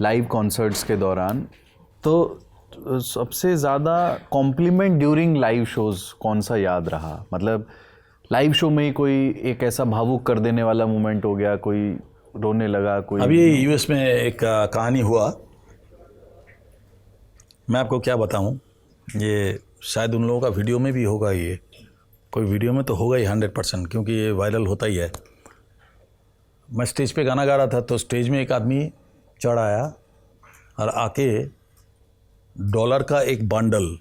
Live concerts के दौरान, तो सबसे ज़्यादा कॉम्प्लीमेंट ड्यूरिंग लाइव शोज़ कौन सा याद रहा? मतलब लाइव शो में ही कोई एक ऐसा भावुक कर देने वाला मोमेंट हो गया, कोई रोने लगा, कोई? अभी यूएस में एक कहानी हुआ, मैं आपको क्या बताऊं, ये शायद उन लोगों का वीडियो में भी होगा, ये कोई वीडियो में तो होगा ही 100%, क्योंकि ये वायरल होता ही है। मैं स्टेज पे गाना गा रहा था, तो स्टेज में एक आदमी चढ़ आया और आके डॉलर का एक बंडल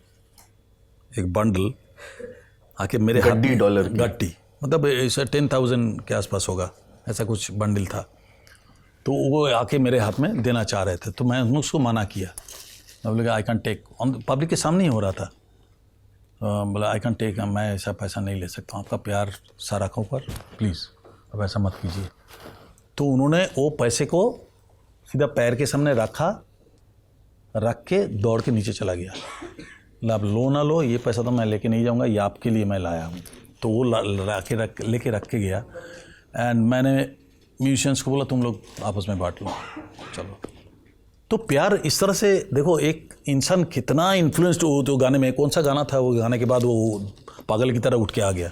आके मेरे हाथ में, डॉलर गड्डी मतलब ऐसा 10,000 के आसपास होगा, ऐसा कुछ बंडल था। तो वो आके मेरे हाथ में देना चाह रहे थे, तो मैं उसको मना किया। मैं बोला आई कैन टेक, पब्लिक के सामने ही हो रहा था। बोला आई कैन टेक, मैं ऐसा पैसा नहीं ले सकता हूँ, आपका प्यार सारा रखो पर प्लीज़ अब ऐसा मत कीजिए। तो उन्होंने वो पैसे को सीधा पैर के सामने रख के दौड़ के नीचे चला गया। आप लो ना लो, ये पैसा तो मैं लेके नहीं जाऊँगा, ये आपके लिए मैं लाया हूँ। तो वो लेके रख के गया। एंड मैंने म्यूजिशियंस को बोला तुम लोग आपस में बांट लो, चलो। तो प्यार इस तरह से देखो, एक इंसान कितना इन्फ्लुएंस्ड हो तो गाने में, कौन सा गाना था वो, गाने के बाद वो पागल की तरह उठ के आ गया।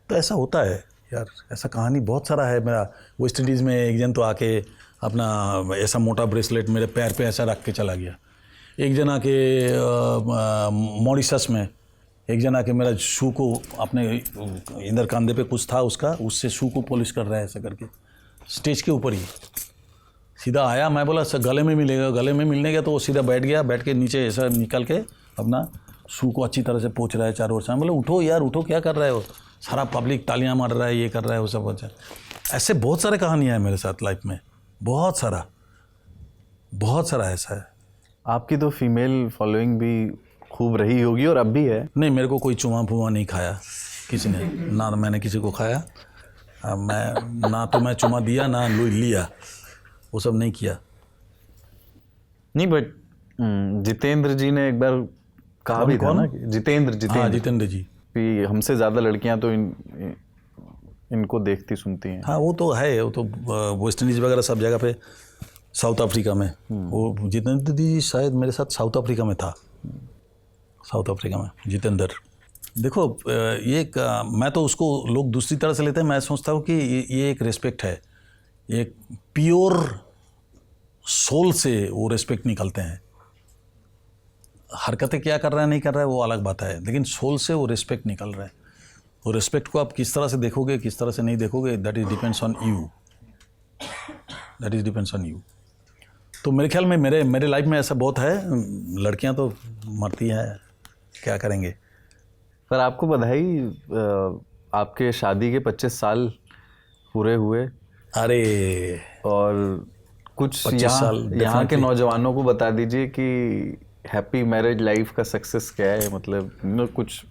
तो ऐसा होता है यार, ऐसा कहानी बहुत सारा है मेरा। वेस्ट इंडीज़ में एक जन तो आके अपना ऐसा मोटा ब्रेसलेट मेरे पैर पे ऐसा रख के चला गया। एक जन आके मॉरिशस में एक जन आके मेरा शू को अपने इधर कंधे पे कुछ था उसका, उससे शू को पॉलिश कर रहा है ऐसा करके, स्टेज के ऊपर ही सीधा आया। मैं बोला सर गले में मिलेगा, गले में मिलने गया तो वो सीधा बैठ गया, बैठ के नीचे ऐसा निकल के अपना शू को अच्छी तरह से पोंछ रहा है चारों ओर से। मैं बोला उठो यार उठो, क्या कर रहे हो? सारा पब्लिक तालियां मार रहा है, ये कर रहा है, वो सब अच्छा। ऐसे बहुत सारे कहानियाँ हैं मेरे साथ लाइफ में, बहुत सारा ऐसा है। आपकी तो फीमेल फॉलोइंग भी खूब रही होगी और अब भी है। नहीं, मेरे को कोई चुमा फुमा नहीं खाया किसी ने, ना मैंने किसी को खाया, मैं ना तो मैं चुमा दिया ना लिया, वो सब नहीं किया। नहीं, बट जितेंद्र जी ने एक बार कहा भी था ना, जितेंद्र हाँ जितेंद्र जी, कि हमसे ज़्यादा लड़कियां तो इनको देखती सुनती हैं। हाँ वो तो है, वो तो वेस्ट इंडीज़ वगैरह सब जगह पे, साउथ अफ्रीका में वो जितेंद्र जी शायद मेरे साथ साउथ अफ्रीका में था, साउथ अफ्रीका में जितेंद्र। देखो ये एक मैं तो उसको लोग दूसरी तरह से लेते हैं, मैं सोचता हूँ कि ये एक रिस्पेक्ट है, एक प्योर सोल से वो रिस्पेक्ट निकलते हैं। हरकतें क्या कर रहा है नहीं कर रहा है वो अलग बात है, लेकिन सोल से वो रिस्पेक्ट निकल रहा है। वो रिस्पेक्ट को आप किस तरह से देखोगे, किस तरह से नहीं देखोगे, that is depends on you. तो मेरे ख्याल में मेरे लाइफ में ऐसा बहुत है, लड़कियां तो मरती हैं, क्या करेंगे। पर आपको बधाई, आपके शादी के 25 साल पूरे हुए। अरे और कुछ 25 साल यहाँ के नौजवानों को बता दीजिए कि हैप्पी मैरिज लाइफ का सक्सेस क्या है। मतलब कुछ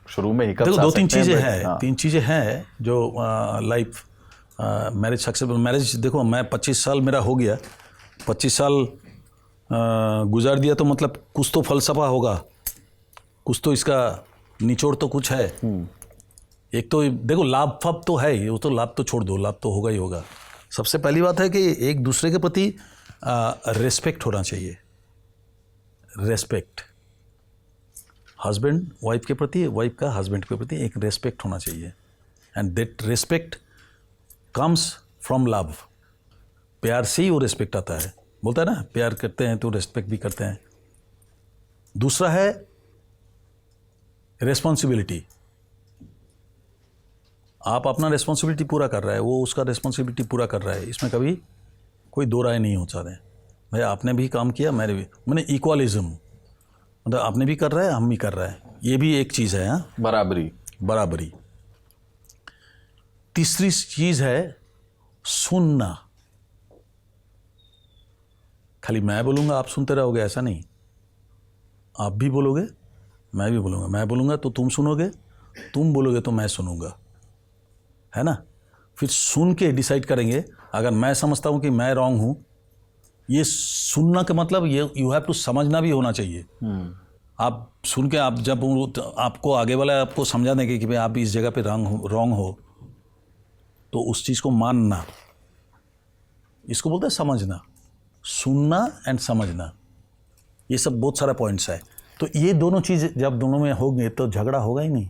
शुरू में हिकअप्स आ सकते हैं। 2-3 चीज़ें हैं, 3 चीज़ें हैं जो लाइफ मैरिज सक्सेसफुल मैरिज। देखो मैं 25 साल मेरा हो गया, 25 साल गुजार दिया, तो मतलब कुछ तो फलसफा होगा, कुछ तो इसका निचोड़ तो कुछ है। एक तो देखो लाभ फाभ तो है ही, वो तो लाभ तो छोड़ दो, लाभ तो होगा ही होगा। सबसे पहली बात है कि एक दूसरे के प्रति रेस्पेक्ट होना चाहिए। रेस्पेक्ट, हस्बैंड वाइफ के प्रति, वाइफ का हस्बैंड के प्रति एक रेस्पेक्ट होना चाहिए। And that respect comes from love. प्यार से ही वो रेस्पेक्ट आता है, बोलता है ना प्यार करते हैं तो रेस्पेक्ट भी करते हैं। दूसरा है रिस्पॉन्सिबिलिटी। आप अपना रिस्पॉन्सिबिलिटी पूरा कर रहा है, वो उसका रिस्पॉन्सिबिलिटी पूरा कर रहा है, इसमें कभी कोई दो राय नहीं हो सकते। भाई आपने भी काम किया, मैंने इक्वलिज्म, मतलब आपने भी कर रहा है हम भी कर रहे हैं, ये भी एक चीज़ है। हाँ, बराबरी। तीसरी चीज़ है सुनना। खाली मैं बोलूँगा आप सुनते रहोगे ऐसा नहीं, आप भी बोलोगे मैं भी बोलूँगा, मैं बोलूँगा तो तुम सुनोगे, तुम बोलोगे तो मैं सुनूंगा, है ना। फिर सुन के डिसाइड करेंगे। अगर मैं समझता हूँ कि मैं रॉन्ग हूँ, ये सुनना का मतलब ये यू हैव टू समझना भी होना चाहिए। आप सुन के आप जब आपको आगे वाला आपको समझा देंगे कि भाई आप इस जगह पे रॉन्ग हो, तो उस चीज़ को मानना, इसको बोलते हैं समझना। सुनना एंड समझना, ये सब बहुत सारा पॉइंट्स है। तो ये दोनों चीज़ जब दोनों में होंगे तो झगड़ा होगा ही नहीं।